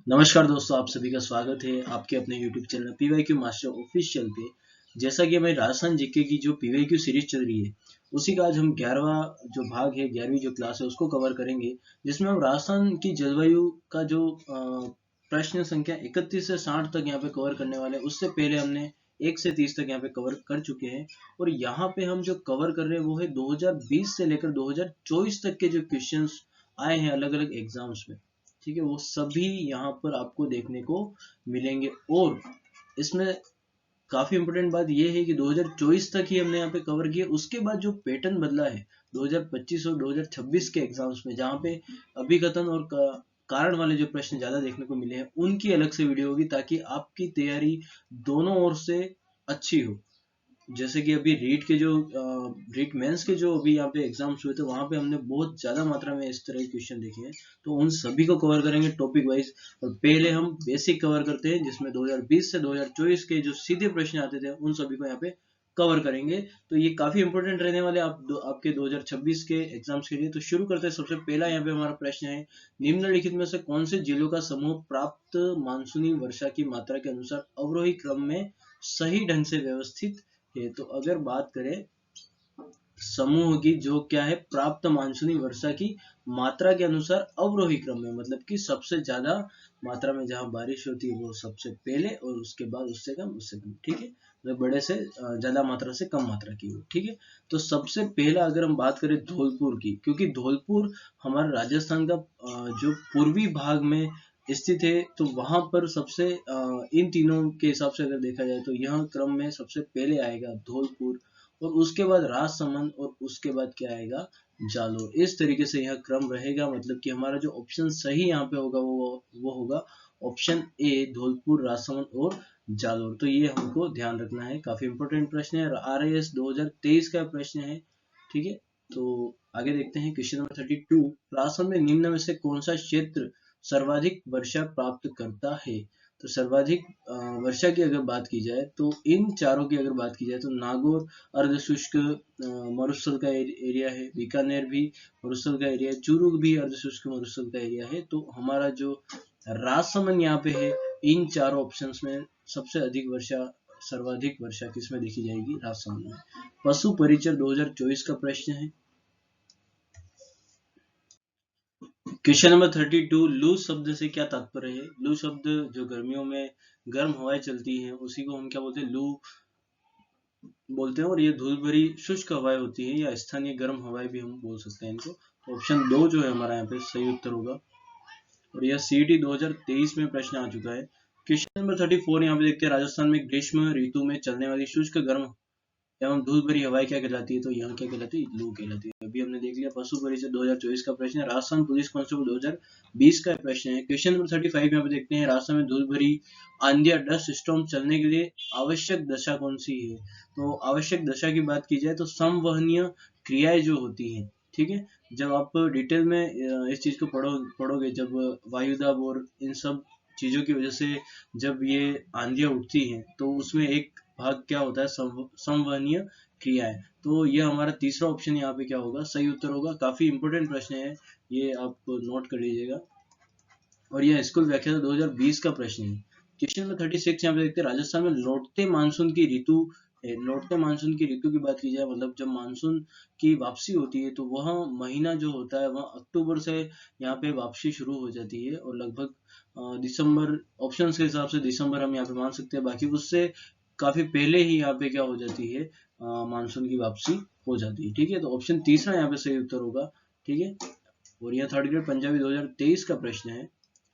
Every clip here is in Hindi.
नमस्कार दोस्तों, आप सभी का स्वागत है आपके अपने YouTube channel PYQ master official पे। जैसा कि हमारी राजस्थान जीके की जो PYQ सीरीज चल रही है, उसी का आज हम 11वां जो भाग है, 11वीं जो क्लास है उसको कवर करेंगे, जिसमें हम राजस्थान की जलवायु का जो प्रश्न संख्या 31 से 60 तक यहाँ पे कवर करने वाले हैं। उससे पहले हमने 1 से 30 तक यहाँ पे कवर कर चुके हैं, और यहाँ पे हम जो कवर कर रहे हैं वो है 2020 से लेकर 2024 तक के जो क्वेश्चंस आए हैं अलग अलग एग्जाम्स में। ठीक है, वो सभी यहाँ पर आपको देखने को मिलेंगे। और इसमें काफी इंपॉर्टेंट बात यह है कि 2024 तक ही हमने यहाँ पे कवर किया। उसके बाद जो पैटर्न बदला है 2025 और 2026 के एग्जाम्स में, जहाँ पे अभिकथन और कारण वाले जो प्रश्न ज्यादा देखने को मिले हैं, उनकी अलग से वीडियो होगी ताकि आपकी तैयारी दोनों ओर से अच्छी हो। जैसे कि अभी रीट के जो रीट मेंस के जो अभी यहाँ पे एग्जाम्स हुए थे, वहां पे हमने बहुत ज्यादा मात्रा में इस तरह के क्वेश्चन देखे हैं, तो उन सभी को कवर करेंगे टॉपिक वाइज। और पहले हम बेसिक कवर करते हैं, जिसमें 2020 से 2024 के जो सीधे प्रश्न आते थे उन सभी को यहाँ पे कवर करेंगे। तो ये काफी इंपॉर्टेंट रहने वाले आपके 2026 के एग्जाम्स के लिए। तो शुरू करते हैं। सबसे पहला यहाँ पे हमारा प्रश्न है, निम्नलिखित में से कौन से जिलों का समूह प्राप्त मानसूनी वर्षा की मात्रा के अनुसार अवरोही क्रम में सही ढंग से व्यवस्थित है। तो अगर बात करें समूह की, जो क्या है, प्राप्त मानसूनी वर्षा की मात्रा के अनुसार अवरोही क्रम में, मतलब कि सबसे ज्यादा मात्रा में जहां बारिश होती है वो सबसे पहले, और उसके बाद उससे कम, उससे कम। ठीक है, मतलब बड़े से ज्यादा मात्रा से कम मात्रा की हो। ठीक है, तो सबसे पहला अगर हम बात करें धौलपुर की, क्योंकि धौलपुर हमारा राजस्थान का जो पूर्वी भाग में स्थित है, तो वहां पर सबसे इन तीनों के हिसाब से अगर देखा जाए तो यह क्रम में सबसे पहले आएगा धौलपुर, और उसके बाद राजसमंद, और उसके बाद क्या आएगा, जालोर। इस तरीके से यह क्रम रहेगा। मतलब कि हमारा जो ऑप्शन सही यहाँ पे होगा वो होगा ऑप्शन ए, धौलपुर, राजसमंद और जालोर। तो ये हमको ध्यान रखना है, काफी इंपॉर्टेंट प्रश्न है, RAS 2023 का प्रश्न है। ठीक है, तो आगे देखते हैं क्वेश्चन नंबर 32। राजस्थान में निम्न में से कौन सा क्षेत्र सर्वाधिक वर्षा प्राप्त करता है। तो सर्वाधिक वर्षा की अगर बात की जाए, तो इन चारों की अगर बात की जाए, तो नागौर अर्धशुष्क मरुस्थल का एरिया है, बीकानेर भी मरुस्थल का एरिया है, चूरू भी अर्धशुष्क मरुस्थल का एरिया है। तो हमारा जो राजसमंद यहाँ पे है, इन चारों ऑप्शंस में सबसे अधिक वर्षा, सर्वाधिक वर्षा किसमें देखी जाएगी, राजसमंद में। पशु परिचर 2024 का प्रश्न है। क्वेश्चन नंबर 32, लू शब्द से क्या तात्पर्य है। लू शब्द जो गर्मियों में गर्म हवाएं चलती हैं, उसी को हम क्या बोलते हैं, लू बोलते हैं। और ये धूल भरी शुष्क हवाएं होती है, या स्थानीय गर्म हवाएं भी हम बोल सकते हैं इनको। तो ऑप्शन 2 जो है हमारा यहाँ पे सही उत्तर होगा। और यह CET 2023 में प्रश्न आ चुका है। क्वेश्चन नंबर 34 यहाँ पे देखते हैं, राजस्थान में ग्रीष्म ऋतु में चलने वाली शुष्क गर्म एवं धूल भरी हवाएं क्या कहलाती है। तो यहाँ क्या कहलाती है, लू कहलाती है। अभी हमने देख लिया पशु परिचय 2024 का प्रश्न है। राजस्थान पुलिस कांस्टेबल 2020 का प्रश्न है। क्वेश्चन नंबर 35 यहाँ पे देखते हैं, राजस्थान में धूल भरी आंधी या डस्ट स्टॉर्म चलने के लिए आवश्यक दशा कौन सी है। तो आवश्यक दशा की बात की जाए तो संवहनीय क्रियाएं जो होती हैं। ठीक है, जब आप डिटेल में इस चीज को पढ़ोगे, जब वायुदाब और इन सब चीजों की वजह से जब ये आंधियां उठती हैं, तो उसमें एक भाग क्या होता है, संवहनीय क्रियाएं। तो ये हमारा तीसरा ऑप्शन यहाँ पे क्या होगा, सही उत्तर होगा। काफी इंपॉर्टेंट प्रश्न है, ये आप नोट कर लीजिएगा। और यह स्कूल व्याख्याता 2020 का प्रश्न है। क्वेश्चन नंबर 36 यहाँ पे देखते हैं, राजस्थान में लौटते मानसून की ऋतु है। लौटते मानसून की ऋतु की बात की जाए, मतलब जब मानसून की वापसी होती है, तो वह महीना जो होता है वह अक्टूबर से यहाँ पे वापसी शुरू हो जाती है, और लगभग दिसंबर, ऑप्शंस के हिसाब से दिसंबर हम यहाँ पे मान सकते हैं। बाकी उससे काफी पहले ही यहाँ पे क्या हो जाती है, मानसून की वापसी हो जाती है। ठीक है, तो ऑप्शन तीसरा यहाँ पे सही उत्तर होगा। ठीक है, और यह थर्ड ग्रेड पंजाबी 2023 का प्रश्न है।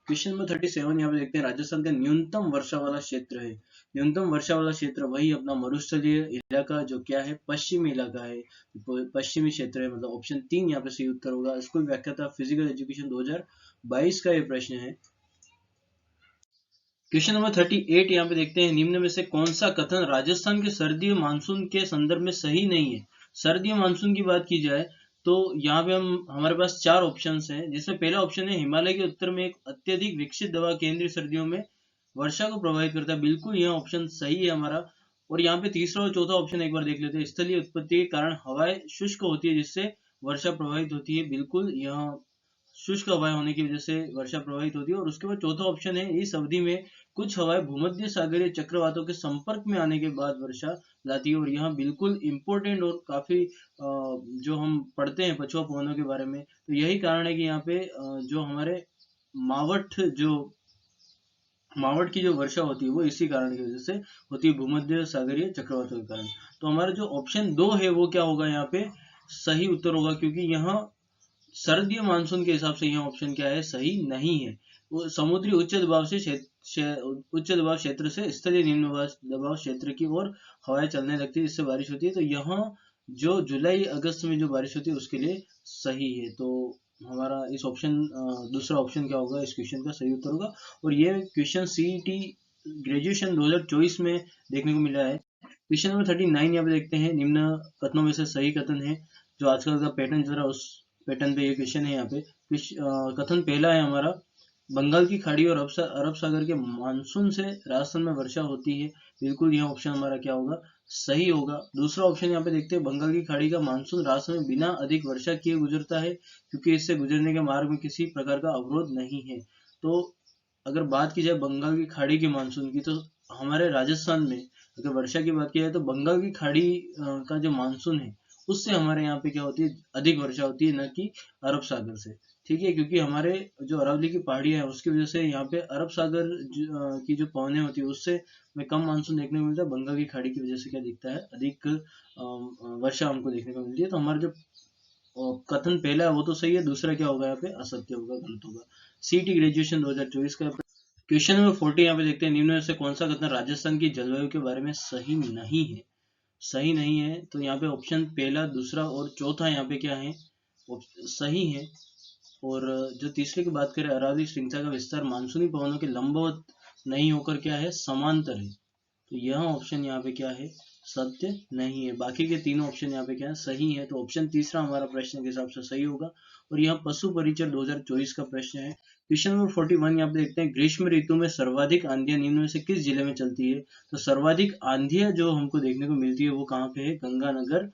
क्वेश्चन नंबर 37 यहाँ पे देखते हैं, राजस्थान का न्यूनतम वर्षा वाला क्षेत्र है। न्यूनतम वर्षा वाला क्षेत्र वही अपना मरुस्थलीय इलाका जो क्या है, पश्चिमी इलाका है, पश्चिमी क्षेत्र है। मतलब ऑप्शन 3 यहाँ पे सही उत्तर होगा। स्कूल व्याख्याता फिजिकल एजुकेशन 2022 का ये प्रश्न है। क्वेश्चन नंबर 38 यहाँ पे देखते हैं, निम्न में से कौन सा कथन राजस्थान के सर्दी मानसून के संदर्भ में सही नहीं है। सर्दी मानसून की बात की जाए, तो यहाँ पे हमारे पास 4 ऑप्शंस हैं, जिसमें पहला ऑप्शन है, हिमालय के उत्तर में एक अत्यधिक विकसित दबाव केंद्रीय सर्दियों में वर्षा को प्रभावित करता है। बिल्कुल यह ऑप्शन सही है हमारा। और यहाँ पे तीसरा और चौथा ऑप्शन एक बार देख लेते हैं, स्थलीय उत्पत्ति के कारण हवाएं शुष्क होती है, जिससे वर्षा प्रभावित होती है। बिल्कुल यह शुष्क हवाएं होने की वजह से वर्षा प्रभावित होती है। और उसके बाद चौथा ऑप्शन है, इस अवधि में कुछ हवाएं भूमध्य सागरीय चक्रवातों के संपर्क में आने के बाद वर्षा लाती है। और यहाँ बिल्कुल इम्पोर्टेंट और काफी जो हम पढ़ते हैं पछुआ पवनों के बारे में, तो यही कारण है कि यहाँ पे जो हमारे मावट की जो वर्षा होती है वो इसी कारण की वजह से होती है, भूमध्य सागरीय चक्रवातों के कारण। तो हमारा जो ऑप्शन 2 है वो क्या होगा, यहाँ पे सही उत्तर होगा, क्योंकि यहाँ शरदीय मानसून के हिसाब से यहाँ ऑप्शन क्या है, सही नहीं है। वो समुद्री उच्च दबाव क्षेत्र से स्थलीय निम्न दबाव क्षेत्र की ओर हवाएं चलने लगती है, जिससे बारिश होती है। तो यहाँ जो जुलाई अगस्त में जो बारिश होती है उसके लिए सही है। तो हमारा इस ऑप्शन दूसरा ऑप्शन क्या होगा, इस क्वेश्चन का सही उत्तर होगा। और ये क्वेश्चन सीईटी ग्रेजुएशन 2024 में देखने को मिला है। क्वेश्चन नंबर 39 यहाँ पे देखते हैं, निम्न कथनों में से सही कथन है। जो आजकल का पैटर्न चल रहा है उस पैटर्न पे ये क्वेश्चन है। यहाँ पे कथन पहला है हमारा, बंगाल की खाड़ी और अरब सागर के मानसून से राजस्थान में वर्षा होती है। बिल्कुल यह ऑप्शन हमारा क्या होगा, सही होगा। दूसरा ऑप्शन यहाँ पे देखते हैं, बंगाल की खाड़ी का मानसून राजस्थान में बिना अधिक वर्षा किए गुजरता है, क्योंकि इससे गुजरने के मार्ग में किसी प्रकार का अवरोध नहीं है। तो अगर बात की जाए बंगाल की खाड़ी के मानसून की, तो हमारे राजस्थान में अगर वर्षा की बात की जाए तो बंगाल की खाड़ी का जो मानसून है उससे हमारे यहाँ पे क्या होती है, अधिक वर्षा होती है, न कि अरब सागर से। ठीक है, क्योंकि हमारे जो अरावली की पहाड़ियां है उसकी वजह से यहाँ पे अरब सागर की जो पवनें होती है उससे में कम मानसून देखने को मिलता है। बंगाल की खाड़ी की वजह से क्या दिखता है, अधिक वर्षा हमको देखने को मिलती है। तो हमारा जो कथन पहला है वो तो सही है, दूसरा क्या होगा, यहाँ पे असत्य होगा, गलत होगा। सीटी ग्रेजुएशन 2024 का क्वेश्चन नंबर 40 यहाँ पे देखते हैं, निम्न में से कौन सा कथन राजस्थान की जलवायु के बारे में सही नहीं है। सही नहीं है, तो यहाँ पे ऑप्शन पहला, दूसरा और चौथा यहाँ पे क्या है, सही है। और जो तीसरे की बात करें, अरावली श्रृंखला का विस्तार मानसूनी पवनों के लंबवत नहीं होकर क्या है, समांतर है। तो यह ऑप्शन यहाँ पे क्या है, सत्य नहीं है। बाकी के तीनों ऑप्शन यहाँ पे क्या है, सही है। तो ऑप्शन तीसरा हमारा प्रश्न के हिसाब से सही होगा। और यहाँ पशु परिचर 2024 का प्रश्न है। क्वेश्चन नंबर 41 यहाँ पे देखते हैं, ग्रीष्म ऋतु में सर्वाधिक आंधियां निम्न में से किस जिले में चलती है। तो सर्वाधिक आंधियां जो हमको देखने को मिलती है वो कहाँ पे है, गंगानगर।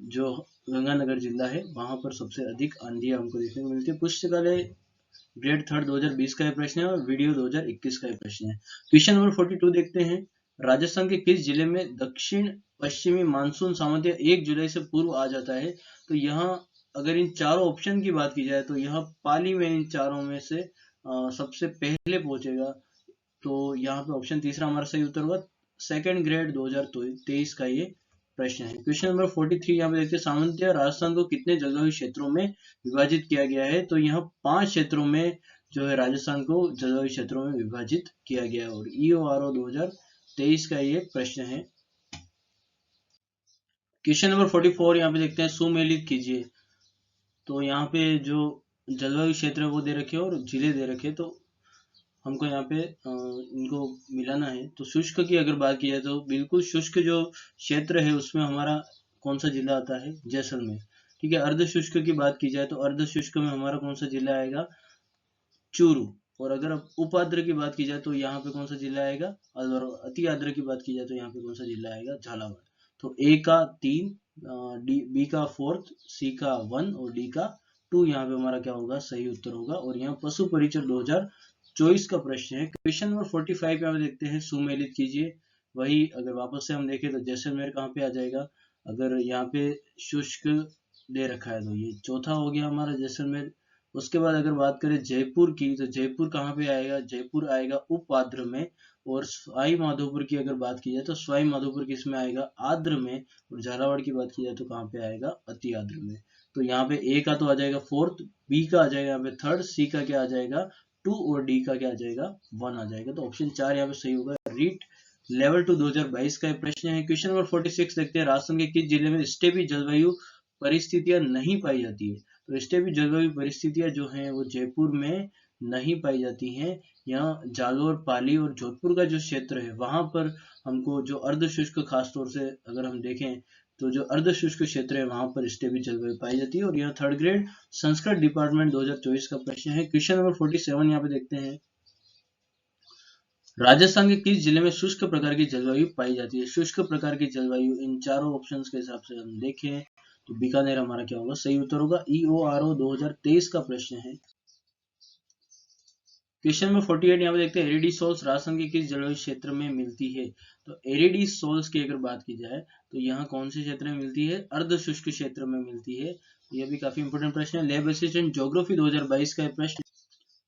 जो गंगानगर जिला है वहां पर सबसे अधिक आंधियां हमको देखने को मिलती है। पुस्तकालय ग्रेड थर्ड 2020 का ये प्रश्न है, और वीडियो 2021 का ये प्रश्न है। क्वेश्चन नंबर 42 देखते हैं, राजस्थान के किस जिले में दक्षिण पश्चिमी मानसून सामान्यतः 1 जुलाई से पूर्व आ जाता है। तो यहाँ अगर इन चारों ऑप्शन की बात की जाए तो यहाँ पाली में इन चारों में से सबसे पहले पहुंचेगा। तो यहाँ पे ऑप्शन तीसरा हमारा सही उत्तर होगा। सेकंड ग्रेड 2023 का ये प्रश्न है। क्वेश्चन नंबर 43 यहाँ पे देखते हैं, सामान्यतः राजस्थान को कितने जलवायु क्षेत्रों में विभाजित किया गया है। तो यहाँ 5 क्षेत्रों में जो है राजस्थान को जलवायु क्षेत्रों में विभाजित किया गया है। और EORO 2023 का ये प्रश्न है। क्वेश्चन नंबर 44 यहाँ पे देखते हैं, सुमेलित कीजिए। तो यहाँ पे जो जलवायु क्षेत्र है वो दे रखे और जिले दे रखे, तो हमको यहाँ पे इनको मिलाना है। तो शुष्क की अगर बात की जाए तो बिल्कुल शुष्क जो क्षेत्र है उसमें हमारा कौन सा जिला आता है, जैसलमेर। ठीक है, अर्ध शुष्क की बात की जाए तो अर्ध शुष्क में हमारा कौन सा जिला आएगा, चूरू। और अगर उप आर्द्र की बात की जाए तो यहाँ पे कौन सा जिला आएगा, और अति आर्द्र की बात की जाए तो यहाँ पे कौन सा जिला आएगा, झालावाड़। तो ए का 3, बी का 4, सी का 1 और डी का 2 यहाँ पे हमारा क्या होगा, सही उत्तर होगा। और यहाँ पशु परिचर 2024 का प्रश्न है। क्वेश्चन नंबर 45 यहाँ पे देखते हैं, सुमेलित कीजिए। वही अगर वापस से हम देखें तो जैसलमेर कहाँ पे आ जाएगा, अगर यहाँ पे शुष्क दे रखा है तो ये चौथा हो गया हमारा जैसलमेर। उसके बाद अगर बात करें जयपुर की, तो जयपुर कहाँ पे आएगा, जयपुर आएगा उप आर्द्र में। और सवाई माधोपुर की अगर बात की जाए तो सवाई माधोपुर किसमें आएगा, आर्द्र में। और झालावाड़ की बात की जाए तो कहाँ पे आएगा, अति आर्द्र में। तो यहाँ पे ए का तो आ जाएगा 4th, बी का आ जाएगा यहाँ पे 3rd, सी का क्या आ जाएगा 2 और डी का क्या आ जाएगा 1 आ जाएगा। तो ऑप्शन 4 यहाँ पे सही होगा। रीट लेवल 2 2022 का प्रश्न है। क्वेश्चन नंबर 46 देखते हैं, राजस्थान के किस जिले में स्टेपी जलवायु परिस्थितियां नहीं पाई जाती है। तो स्टेपी जलवायु परिस्थितियां जो हैं वो जयपुर में नहीं पाई जाती हैं। यहाँ जालोर, पाली और जोधपुर का जो क्षेत्र है वहां पर हमको जो अर्ध शुष्क, खासतौर से अगर हम देखें तो जो अर्ध शुष्क क्षेत्र है वहां पर स्टेपी जलवायु पाई जाती है। और यह 3rd ग्रेड संस्कृत डिपार्टमेंट 2024 का प्रश्न है। क्वेश्चन नंबर 47 यहाँ पे देखते हैं, राजस्थान के किस जिले में शुष्क प्रकार की जलवायु पाई जाती है। शुष्क प्रकार की जलवायु इन चारों ऑप्शंस के हिसाब से हम देखें तो बीकानेर हमारा क्या होगा, सही उत्तर होगा। EORO 2023 का प्रश्न है। क्वेश्चन नंबर 48 यहाँ पे देखते हैं, एरिडी सोल्स राजस्थान के किस जलवायु क्षेत्र में मिलती है। तो एरिडी सोल्स की अगर बात की जाए तो यहाँ कौन से क्षेत्र में मिलती है, अर्ध शुष्क क्षेत्र में मिलती है। यह भी काफी इंपोर्टेंट प्रश्न है। लैब असिस्टेंट ज्योग्राफी 2022 का प्रश्न।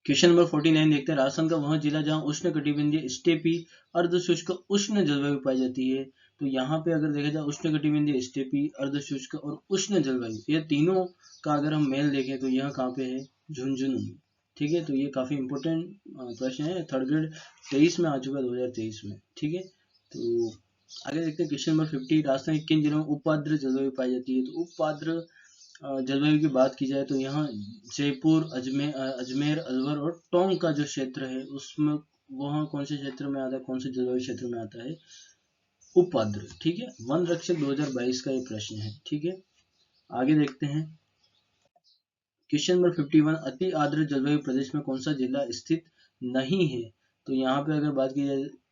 क्वेश्चन नंबर 49 देखते हैं, राजस्थान का वह जिला जहाँ उष्ण कटिबंधीय स्टेपी अर्ध शुष्क उष्ण जलवायु पाई जाती है। तो यहाँ पे अगर देखा जाए उष्ण कटिबंधीय स्टेपी अर्ध शुष्क और उष्ण जलवायु, ये तीनों का अगर हम मेल देखें तो यहाँ कहाँ पे है, झुंझुनू में। ठीक है, तो ये काफी इंपोर्टेंट प्रश्न है, थर्ड ग्रेड 23 में आ चुका है, 2023 में। ठीक है, तो आगे देखते हैं क्वेश्चन नंबर 50, राजस्थान के किन जिलों में उपाद्र जलवायु पाई जाती है। तो उपाद्र जलवायु की बात की जाए तो यहाँ जयपुर, अजमेर, अलवर और टोंक का जो क्षेत्र है उसमें वहाँ कौन से क्षेत्र में आता है, कौन से जलवायु क्षेत्र में आता है, उपाद्र। ठीक है, वन रक्षक 2022 का ये प्रश्न है। ठीक है, आगे देखते हैं क्वेश्चन नंबर 51, अति आर्द्र जलवायु प्रदेश में कौन सा जिला स्थित नहीं है। तो यहाँ पे अगर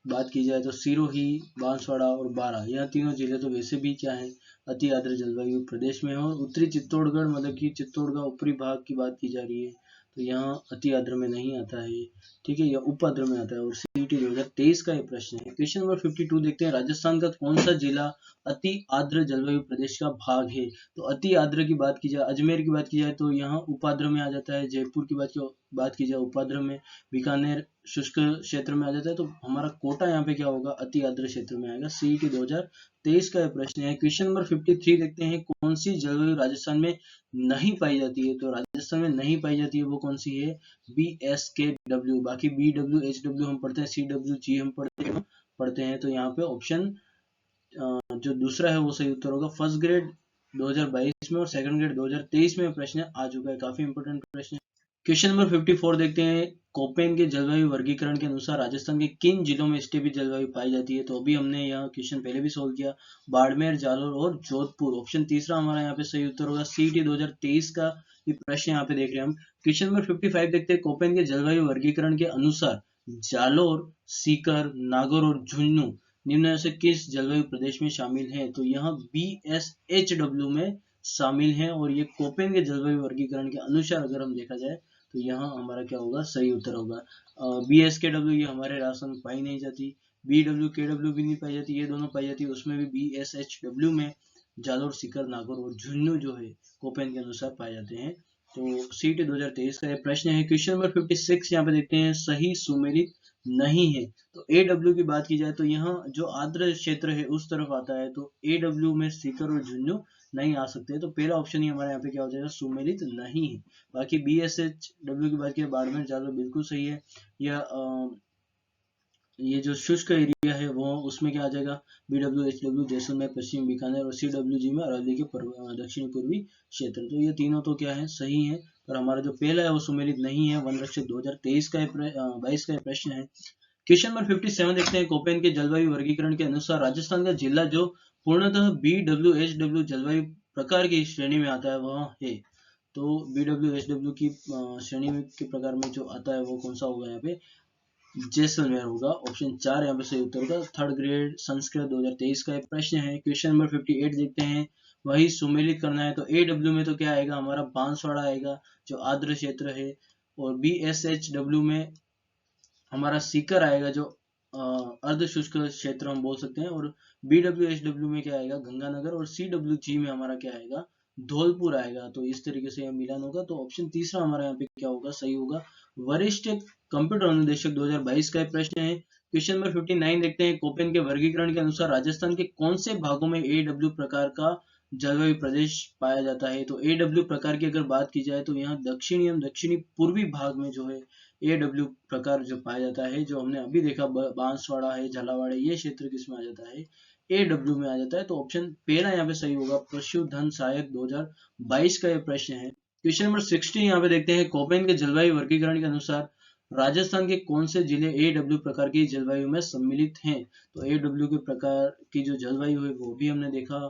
बात की जाए तो सिरोही, बांसवाड़ा और बारां, यह तीनों जिले तो वैसे भी क्या है, अति आर्द्र जलवायु प्रदेश में है। और उत्तरी चित्तौड़गढ़, मतलब कि चित्तौड़गढ़ ऊपरी भाग की बात की जा रही है, तो यहाँ अति आर्द्र में नहीं आता है। ठीक है, यह उप आर्द्र में आता है। और CET 2023 का ये प्रश्न है। क्वेश्चन नंबर 52 देखते हैं, राजस्थान का कौन सा जिला अति आर्द्र जलवायु प्रदेश का भाग है। तो अति आर्द्र की बात की जाए, अजमेर की बात की जाए तो यहाँ उपाद्र में आ जाता है। जयपुर की बात की जाए उपाद्र में। बीकानेर शुष्क क्षेत्र में आ जाता है। तो हमारा कोटा यहाँ पे क्या होगा, अति आर्द्र क्षेत्र में आएगा। CET 2023 का प्रश्न है। क्वेश्चन नंबर 53 देखते हैं, कौन सी जलवायु राजस्थान में नहीं पाई जाती है। तो राजस्थान में नहीं पाई जाती है वो कौन सी है, BSKW। बाकी BWHW हम पढ़ते हैं, CWG हम पढ़ते हैं। तो यहाँ पे ऑप्शन जो दूसरा है वो सही उत्तर होगा। फर्स्ट ग्रेड 2022 में और सेकंड ग्रेड 2023 में प्रश्न आ चुका है, काफी इंपोर्टेंट प्रश्न है। क्वेश्चन नंबर 54 देखते हैं, कोपेन के जलवायु वर्गीकरण के अनुसार राजस्थान के किन जिलों में स्टेपी जलवायु पाई जाती है। तो अभी हमने यहाँ क्वेश्चन पहले भी सोल्व किया, बाड़मेर, जालोर और जोधपुर। ऑप्शन तीसरा हमारा यहाँ पे सही उत्तर होगा। CET 2023 का ये प्रश्न यहाँ पे देख रहे हैं हम। क्वेश्चन नंबर 55 देखते हैं, कोपेन के जलवायु वर्गीकरण के अनुसार जालोर, सीकर, नागौर और झुंझुनू निम्न में से किस जलवायु प्रदेश में शामिल है। तो यहाँ BSHW में शामिल है। और ये कोपेन के जलवायु वर्गीकरण के अनुसार अगर हम देखा जाए तो यहाँ हमारा क्या होगा, सही उत्तर होगा। BSKW ये हमारे राजस्थान में पाई नहीं जाती, BWKW भी नहीं पाई जाती, ये दोनों पाई जाती है। उसमें भी BSHW में जालोर, सीकर, नागौर और झुंझुनू जो है कोपेन के अनुसार पाए जाते हैं। तो CET 2023 का प्रश्न है। क्वेश्चन नंबर 56 यहाँ पे देखते हैं, सही सुमेलित नहीं है। तो AW की बात की जाए तो यहाँ जो आर्द्र क्षेत्र है उस तरफ आता है। तो AW में सीकर और झुंझुनू नहीं आ सकते। तो पहला ऑप्शन ही हमारे यहाँ पे क्या हो जाएगा, सुमेलित नहीं है। बाकी BSHW की बात की, बाड़मेर, जालोर बिल्कुल सही है। या ये जो शुष्क एरिया है वो उसमें क्या आ जाएगा, BWHW जैसलमेर, पश्चिम बीकानेर और CWG में अरावली के दक्षिण पूर्वी क्षेत्र। तो ये तीनों तो क्या है, सही है। पर हमारा जो पहला है वो सुमेलित नहीं है। वन रक्षक 2023 का 22 का प्रश्न है। क्वेश्चन नंबर 57 देखते हैं, कोपेन के जलवायु वर्गीकरण के अनुसार राजस्थान का जिला जो पूर्णतः BWHW जलवायु प्रकार की श्रेणी में आता है वह है। तो BWHW की श्रेणी के प्रकार में जो आता है वो कौन सा होगा, यहाँ पे जैसलमेर होगा। ऑप्शन 4 यहाँ पे सही उत्तर होगा। थर्ड ग्रेड संस्कृत 2023 का एक प्रश्न है। क्वेश्चन नंबर 58 देखते हैं, वही सुमेलित करना है। तो AW में तो क्या आएगा, हमारा बांसवाड़ा आएगा जो आर्द्र क्षेत्र है। और BSHW में हमारा सीकर आएगा जो अर्ध शुष्क क्षेत्र हम बोल सकते हैं। और BWHW में क्या आएगा, गंगानगर। और CWG में हमारा क्या आएगा, धौलपुर आएगा। तो इस तरीके से यह मिलान होगा। तो ऑप्शन तीसरा हमारा यहाँ पे क्या होगा, सही होगा। वरिष्ठ कंप्यूटर अनुदेशक 2022 का प्रश्न है। क्वेश्चन नंबर 59 देखते हैं, कोपेन के वर्गीकरण के अनुसार राजस्थान के कौन से भागों में AW प्रकार का जलवायु प्रदेश पाया जाता है। तो AW प्रकार की अगर बात की जाए तो यहाँ दक्षिणी एवं दक्षिणी पूर्वी भाग में जो है AW प्रकार जो पाया जाता है, जो हमने अभी देखा बांसवाड़ा है, झालावाड़ है, ये क्षेत्र किसमें आ जाता है, AW में आ जाता है। तो ऑप्शन पहला यहाँ पे सही होगा। पशुधन सहायक 2022 का ये प्रश्न है। क्वेश्चन नंबर 60 यहाँ पे देखते हैं, कोपेन के जलवायु वर्गीकरण के अनुसार राजस्थान के कौन से जिले AW प्रकार की जलवायु में सम्मिलित हैं। तो AW के प्रकार की जो जलवायु है वो भी हमने देखा,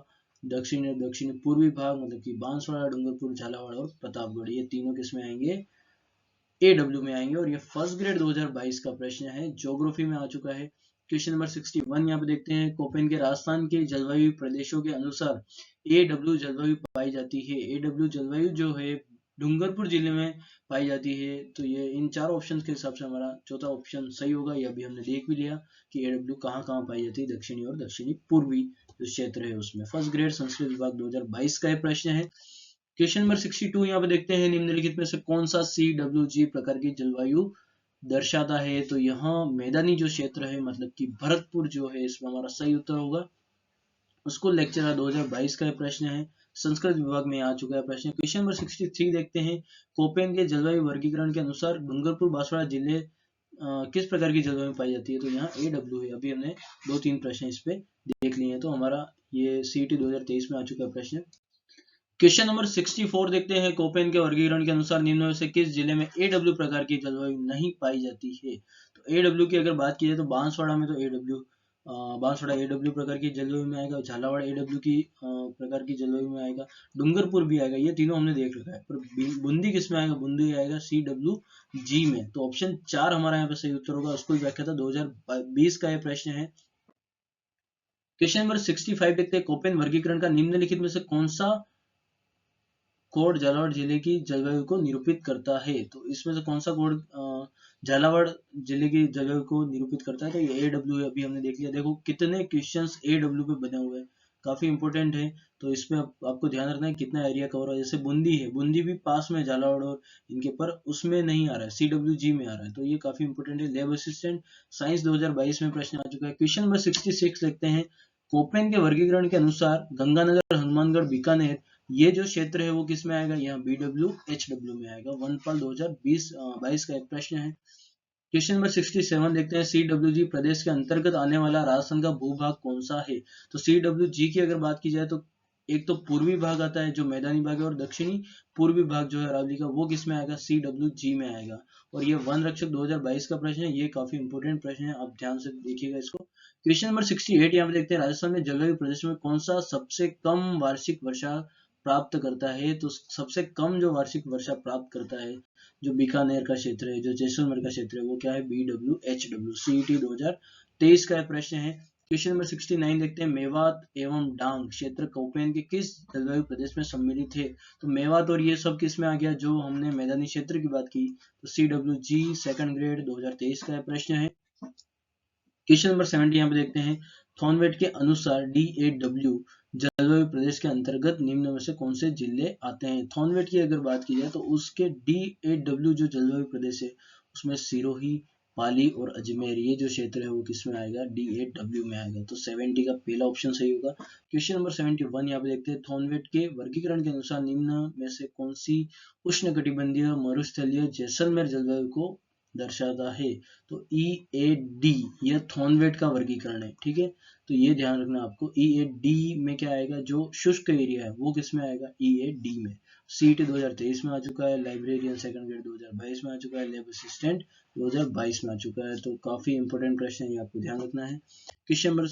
दक्षिण पूर्वी भाग, मतलब कि बांसवाड़ा, डूंगरपुर, झालावाड़ और प्रतापगढ़, ये तीनों किसमें आएंगे, AW में आएंगे। और ये फर्स्ट ग्रेड 2022 का प्रश्न है, ज्योग्राफी में आ चुका है। क्वेश्चन नंबर 61 यहाँ पे देखते हैं, कोपेन के राजस्थान के जलवायु प्रदेशों के अनुसार AW जलवायु पाई जाती है। AW जलवायु जो है डूंगरपुर जिले में पाई जाती है। तो ये इन चार ऑप्शन के हिसाब से हमारा चौथा ऑप्शन सही होगा। यह भी हमने देख भी लिया कि AW कहाँ कहाँ पाई जाती है, दक्षिणी और दक्षिणी पूर्वी जो क्षेत्र है उसमें। फर्स्ट ग्रेड संस्कृत विभाग 2022 का यह प्रश्न है। क्वेश्चन नंबर 62 यहाँ पे देखते हैं, निम्नलिखित में से कौन सा CWG प्रकार की जलवायु दर्शाता है। तो यहाँ मैदानी जो क्षेत्र है मतलब कि भरतपुर जो है इसमें हमारा सही उत्तर होगा। स्कूल लेक्चरर 2022 का प्रश्न है, संस्कृत विभाग में आ चुका है प्रश्न। क्वेश्चन नंबर 63 देखते हैं, कोपेन के जलवायु वर्गीकरण के अनुसार डूंगरपुर बांसवाड़ा जिले किस प्रकार की जलवायु पाई जाती है। तो यहाँ AW है। अभी हमने 2-3 प्रश्न इस पे देख लिए हैं। तो हमारा ये CET 2023 में आ चुका है प्रश्न। क्वेश्चन नंबर 64 देखते हैं, कोपेन के वर्गीकरण के अनुसार निम्न में से किस जिले में AW प्रकार की जलवायु नहीं पाई जाती है। तो AW की अगर बात की जाए तो बांसवाड़ा में तो बांसवाड़ा AW प्रकार की जलवायु में आएगा, झालावाड़ AW की प्रकार की जलवायु में आएगा, डूंगरपुर भी आएगा। ये तीनों हमने देख रखा है। पर बूंदी किस में आएगा, बूंदी आएगा CWG में। तो ऑप्शन 4 हमारा यहाँ पे सही उत्तर होगा। स्कूल व्याख्याता 2020 का यह प्रश्न है। क्वेश्चन नंबर 65 देखते हैं, कोपेन वर्गीकरण का निम्नलिखित में से कौन सा कोड झालावाड़ जिले की जलवायु को निरूपित करता है। तो इसमें से कौन सा कोड झालावाड़ जिले की जलवायु को निरूपित करता है। तो ये AW है। अभी हमने देख लिया। देखो कितने क्वेश्चंस AW पे बने हुए हैं, काफी इंपॉर्टेंट है। तो इसमें आपको ध्यान रखना है कितना एरिया कवर है। जैसे बूंदी है, बूंदी भी पास में झालावाड़ और इनके, पर उसमें नहीं आ रहा है, CWG में आ रहा है। तो ये काफी इंपॉर्टेंट है। लैब असिस्टेंट साइंस 2022 में प्रश्न आ चुका है। क्वेश्चन नंबर 66 लिखते हैं, कोपेन के वर्गीकरण के अनुसार गंगानगर, हनुमानगढ़, बीकानेर ये जो क्षेत्र है वो किस में आएगा। यहाँ BWHW में आएगा। वनपाल 2022 का एक प्रश्न है। क्वेश्चन नंबर 67 देखते हैं, CWG प्रदेश के अंतर्गत आने वाला राजस्थान का भूभाग कौन सा है। तो CWG की अगर बात की जाए तो एक तो पूर्वी भाग आता है जो मैदानी भाग है, और दक्षिणी पूर्वी भाग जो है अरावली का, वो किस में आएगा, CWG में आएगा। और ये वन रक्षक 2022 का प्रश्न है। ये काफी इंपोर्टेंट प्रश्न है, आप ध्यान से देखिएगा इसको। क्वेश्चन नंबर 68 यहाँ पे देखते हैं, राजस्थान में जलवायु प्रदेश में कौन सा सबसे कम वार्षिक वर्षा प्राप्त करता है। तो सबसे कम जो वार्षिक वर्षा प्राप्त करता है जो बीकानेर का क्षेत्र है, जो जैसलमेर का क्षेत्र है, वो क्या है, BWHW। CET 2023 का प्रश्न है। क्वेश्चन नंबर 69 देखते हैं, मेवात एवं डांग क्षेत्र कोपेन के किस जलवायु प्रदेश में सम्मिलित है। तो मेवात और ये सब किस में आ गया, जो हमने मैदानी क्षेत्र की बात की। तो CWG सेकंड ग्रेड 2023 का प्रश्न है। क्वेश्चन नंबर 70 यहाँ पे देखते हैं, थॉर्नवेट के अनुसार DAW जलवायु प्रदेश के अंतर्गत निम्न में से कौन से जिले आते हैं। थॉर्नवेट की अगर बात की जाए तो उसके DAW जो जलवायु प्रदेश है उसमें सिरोही, पाली और अजमेर ये जो क्षेत्र है वो किस में आएगा, DAW में आएगा। तो 70 का पहला ऑप्शन सही होगा। क्वेश्चन नंबर 71 यहाँ पे देखते हैं, थॉर्नवेट के वर्गीकरण के अनुसार निम्न में से कौन सी उष्णकटिबंधीय मरुस्थलीय जैसलमेर जलवायु को दर्शाता है। तो EAD यह थॉर्नवेट का वर्गीकरण है। ठीक है, तो ये ध्यान रखना आपको। EAD में क्या आएगा, जो शुष्क एरिया है वो किस में आएगा, EAD में। CET 2023 में आ चुका है। लाइब्रेरियन सेकंड ग्रेड 2022 में आ चुका है। लैब असिस्टेंट 2022 में आ चुका है। तो काफी इंपोर्टेंट प्रश्न है, ये आपको ध्यान रखना है। क्वेश्चन नंबर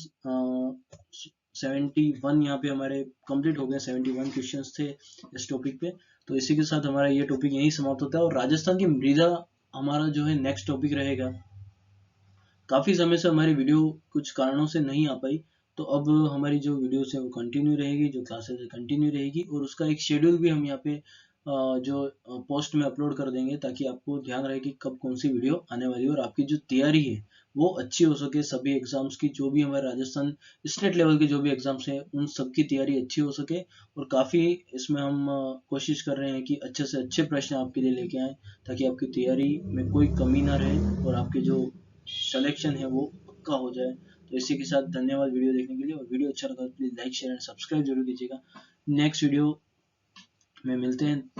71 यहाँ पे हमारे कंप्लीट हो गए। 71 क्वेश्चंस थे इस टॉपिक पे। तो इसी के साथ हमारा ये टॉपिक यहीं समाप्त होता है। और राजस्थान की मृदा हमारा जो है नेक्स्ट टॉपिक रहेगा। काफी समय से हमारी वीडियो कुछ कारणों से नहीं आ पाई, तो अब हमारी जो वीडियोस है वो कंटिन्यू रहेगी, जो क्लासेस है कंटिन्यू रहेगी, और उसका एक शेड्यूल भी हम यहाँ पे जो पोस्ट में अपलोड कर देंगे, ताकि आपको ध्यान रहे कि कब कौन सी वीडियो आने वाली है, और आपकी जो तैयारी है वो अच्छी हो सके। सभी एग्जाम्स की, जो भी हमारे राजस्थान स्टेट लेवल के जो भी एग्जाम्स हैं उन सब की तैयारी अच्छी हो सके। और काफ़ी इसमें हम कोशिश कर रहे हैं कि अच्छे से अच्छे प्रश्न आपके लिए लेके आएँ, ताकि आपकी तैयारी में कोई कमी ना रहे और आपके जो सिलेक्शन है वो पक्का हो जाए। तो इसी के साथ धन्यवाद वीडियो देखने के लिए। और वीडियो अच्छा लगा तो please like, share and subscribe जरूर कीजिएगा। नेक्स्ट वीडियो में मिलते हैं।